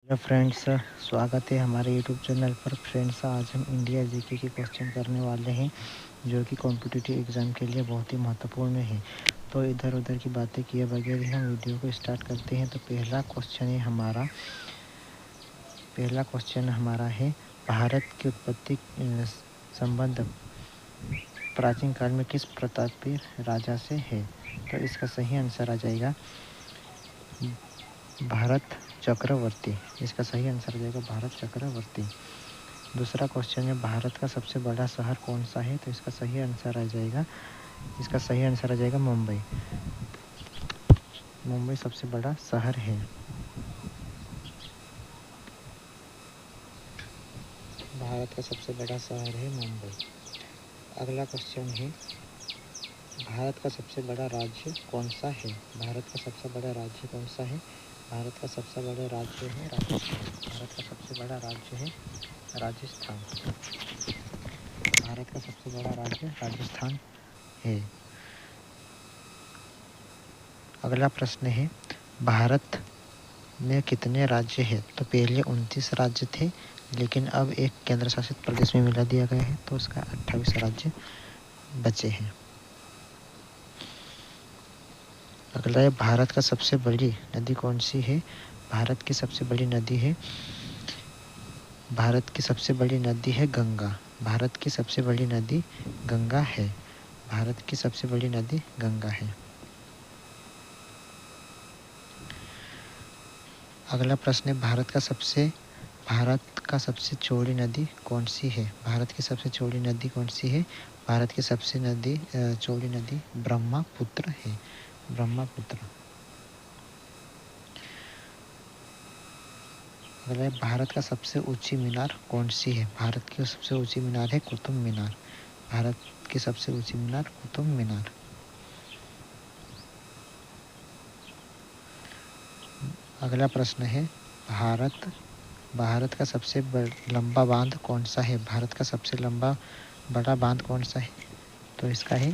Hello friends, स्वागत है हमारे यूट्यूब चैनल पर। फ्रेंड्स, आज हम इंडिया जीके के क्वेश्चन करने वाले हैं जो कि कॉम्पिटिटिव एग्ज़ाम के लिए बहुत ही महत्वपूर्ण है। तो इधर उधर की बातें किए बगैर ही हम वीडियो को स्टार्ट करते हैं। तो पहला क्वेश्चन हमारा है, भारत की उत्पत्ति संबंध प्राचीन काल में किस प्रतापी राजा से है? तो इसका सही आंसर आ जाएगा भारत चक्रवर्ती। इसका सही आंसर आ जाएगा भारत चक्रवर्ती। दूसरा क्वेश्चन है, भारत का सबसे बड़ा शहर कौन सा है? तो इसका सही आंसर आ जाएगा मुंबई। मुंबई सबसे बड़ा शहर है। भारत का सबसे बड़ा शहर है मुंबई। अगला क्वेश्चन है, भारत का सबसे बड़ा राज्य कौन सा है? भारत का सबसे बड़ा राज्य कौन सा है? भारत का सबसे बड़ा राज्य है राजस्थान। भारत का सबसे बड़ा राज्य है राजस्थान। भारत का सबसे बड़ा राज्य राजस्थान है। अगला प्रश्न है, भारत में कितने राज्य हैं? तो पहले 29 राज्य थे, लेकिन अब एक केंद्र शासित प्रदेश में मिला दिया गया है, तो उसका 28 राज्य बचे हैं। अगला है, भारत का सबसे बड़ी नदी कौन सी है? भारत की सबसे बड़ी नदी है गंगा। भारत की सबसे बड़ी नदी गंगा है। भारत की सबसे बड़ी नदी गंगा है। अगला प्रश्न है, भारत का सबसे चौड़ी नदी कौन सी है? भारत की सबसे चौड़ी नदी कौन सी है? भारत की सबसे चौड़ी नदी ब्रह्मपुत्र है। ब्रह्मपुत्र। अगला है, भारत का सबसे ऊंची मीनार कौन सी है? भारत की सबसे ऊंची मीनार है कुतुब मीनार। भारत की सबसे ऊंची मीनार कुतुब मीनार। अगला प्रश्न है, भारत का सबसे लंबा बांध कौन सा है? भारत का सबसे बड़ा बांध कौन सा है? तो इसका है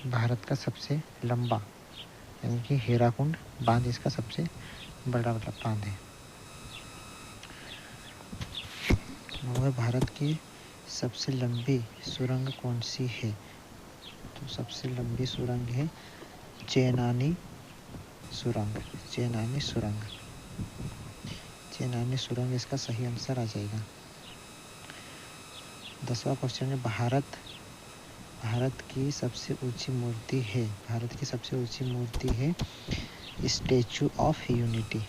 भारत का सबसे लंबा यानी कि हीराकुंड बांध इसका सबसे बड़ा बांध है। मगर भारत की सबसे लंबी सुरंग कौन सी है? तो सबसे लंबी सुरंग है चेनानी सुरंग। चेनानी सुरंग इसका सही आंसर आ जाएगा। 10वां क्वेश्चन है, भारत की सबसे ऊंची मूर्ति है। भारत की सबसे ऊंची मूर्ति है स्टैचू ऑफ यूनिटी।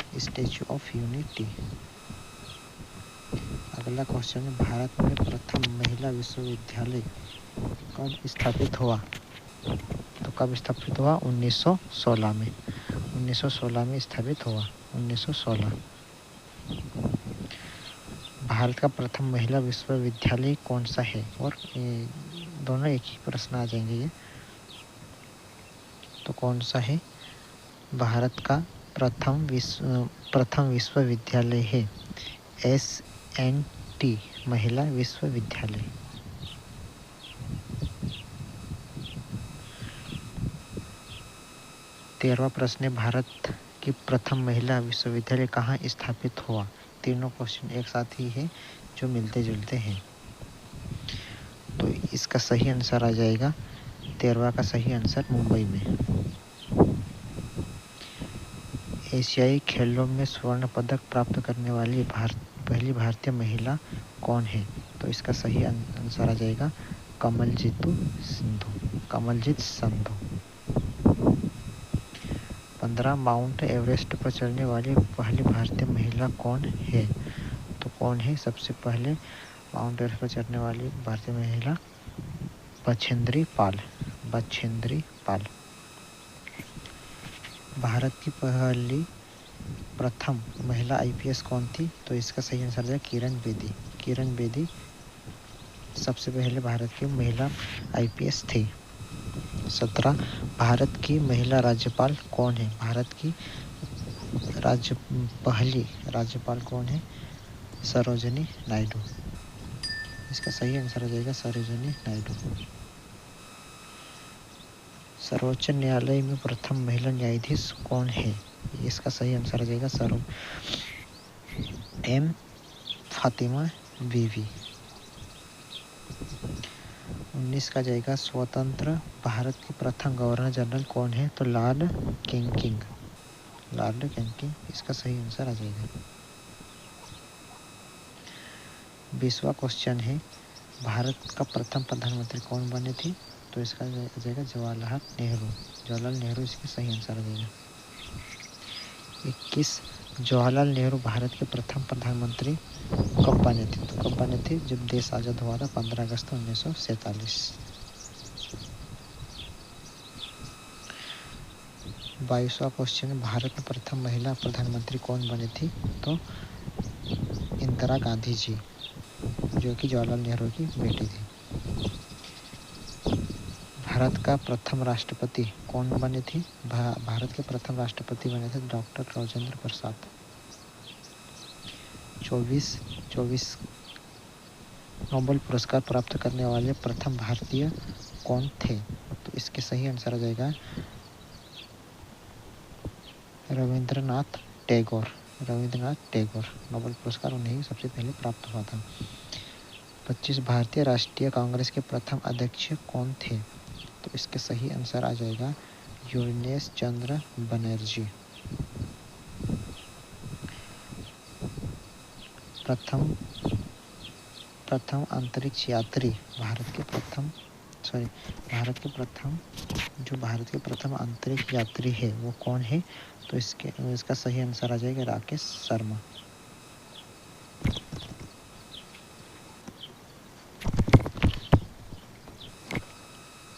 अगला क्वेश्चन है, भारत में प्रथम महिला विश्वविद्यालय कब स्थापित हुआ? तो कब स्थापित हुआ? 1916 में। 1916 में स्थापित हुआ। 1916। भारत का प्रथम महिला विश्वविद्यालय कौन सा है? और दोनों एक ही प्रश्न आ जाएंगे ये। तो कौन सा है? भारत का प्रथम विश्वविद्यालय है SNT महिला विश्वविद्यालय। तेरहवां प्रश्न है, भारत की प्रथम महिला विश्वविद्यालय कहाँ स्थापित हुआ? तीनों क्वेश्चन एक साथ ही है जो मिलते जुलते हैं। तो इसका सही आंसर आ जाएगा 13वां का सही आंसर मुंबई में। एशियाई खेलों में स्वर्ण पदक प्राप्त करने वाली पहली भारतीय महिला कौन है? तो इसका सही आंसर आ जाएगा कमलजीत संधू। 15 माउंट एवरेस्ट पर चढ़ने वाली पहली भारतीय महिला कौन है? तो कौन है सबसे पहले माउंट एवरेस्ट पर चढ़ने वाली भारतीय महिला? बछेंद्री पाल। भारत की प्रथम महिला IPS कौन थी? तो इसका सही आंसर है किरण बेदी सबसे पहले भारत की महिला IPS थी। 17 भारत की महिला राज्यपाल कौन है? भारत की पहली राज्यपाल कौन है? सरोजिनी नायडू। इसका सही आंसर हो जाएगा सरोजिनी नायडू। सर्वोच्च न्यायालय में प्रथम महिला न्यायाधीश कौन है? इसका सही आंसर हो जाएगा एम फातिमा बीवी। 19 का जाएगा स्वतंत्र भारत के प्रथम गवर्नर जनरल कौन है? तो लॉर्ड कैनिंग। लॉर्ड कैनिंग इसका सही आंसर आ जाएगा। 20वां क्वेश्चन है भारत का प्रथम प्रधानमंत्री कौन बने थे? तो इसका आ जाएगा जवाहरलाल नेहरू। जवाहरलाल नेहरू इसका सही आंसर आ जाएगा। 21 जवाहरलाल नेहरू भारत के प्रथम प्रधानमंत्री कब बने थे? तो कब बने थे? जब देश आज़ाद हुआ था 15 अगस्त 1947। 22वां क्वेश्चन भारत में प्रथम महिला प्रधानमंत्री कौन बनी थी? तो इंदिरा गांधी जी, जो कि जवाहरलाल नेहरू की बेटी थी। भारत का प्रथम राष्ट्रपति कौन बने थे? भारत के प्रथम राष्ट्रपति बने थे डॉक्टर राजेंद्र प्रसाद। 24 नोबेल पुरस्कार प्राप्त करने वाले प्रथम भारतीय कौन थे? तो इसके सही आंसर आ जाएगा रविंद्रनाथ टैगोर। रविंद्रनाथ टैगोर नोबेल पुरस्कार उन्हें सबसे पहले प्राप्त हुआ था। 25 भारतीय राष्ट्रीय कांग्रेस के प्रथम अध्यक्ष कौन थे? तो इसके सही आंसर आ जाएगा यूनिस चंद्र बनर्जी। प्रथम अंतरिक्ष यात्री भारत के प्रथम अंतरिक्ष यात्री है वो कौन है? तो इसका सही आंसर आ जाएगा राकेश शर्मा।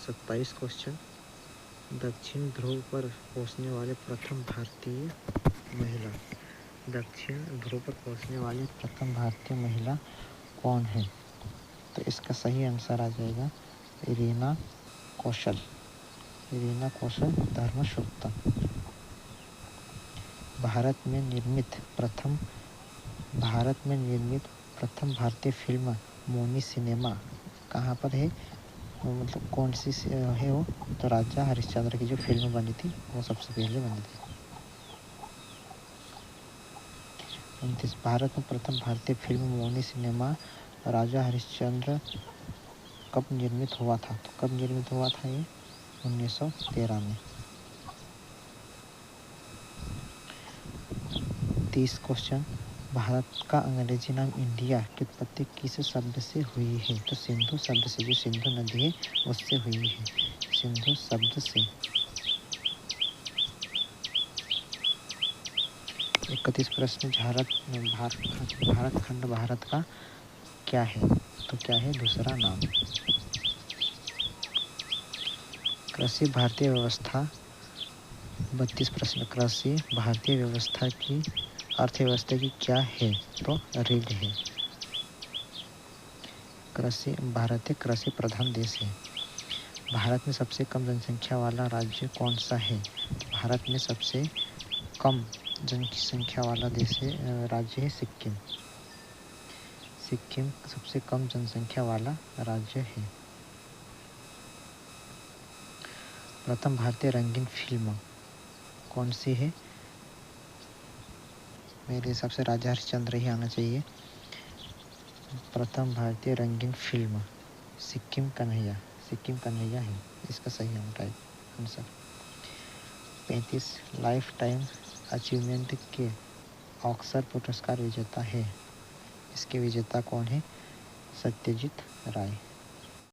27 क्वेश्चन दक्षिण ध्रुव पर पहुंचने वाले प्रथम भारतीय महिला। दक्षिण ध्रुव पर पहुंचने वाली प्रथम भारतीय महिला कौन है? तो इसका सही आंसर आ जाएगा इरीना कौशल। इरीना कौशल धर्मशुक्ता। भारत में निर्मित प्रथम भारतीय फिल्म मौनी सिनेमा कहाँ पर है? मतलब कौन सी है वो? तो राजा हरिश्चंद्र की जो फिल्म बनी थी वो सबसे पहले बनी थी। 29 भारत में प्रथम भारतीय फिल्म मौनी सिनेमा राजा हरिश्चंद्र कब निर्मित हुआ था? तो कब निर्मित हुआ था ये? 1913 में। 30 क्वेश्चन भारत का अंग्रेजी नाम इंडिया की उत्पत्ति किस शब्द से हुई है? तो सिंधु शब्द से, जो सिंधु नदी है उससे हुई है, सिंधु शब्द से। 31 प्रश्न भारत खंड भारत का क्या है? तो क्या है दूसरा नाम? कृषि भारतीय व्यवस्था। 32 प्रश्न कृषि भारतीय व्यवस्था की अर्थव्यवस्था की क्या है? तो रीढ़ है। भारत कृषि प्रधान देश है। भारत में सबसे कम जनसंख्या वाला राज्य कौन सा है? भारत में सबसे कम जनसंख्या वाला राज्य है सिक्किम। सिक्किम सबसे कम जनसंख्या वाला राज्य है। प्रथम भारतीय रंगीन फिल्म कौन सी है? मेरे हिसाब से राजा हरिश्चंद्र ही आना चाहिए। प्रथम भारतीय रंगीन फिल्म सिक्किम कन्हैया है इसका सही आंसर। 35 लाइफ टाइम अचीवमेंट के ऑस्कर पुरस्कार विजेता है। इसके विजेता कौन है? सत्यजीत राय।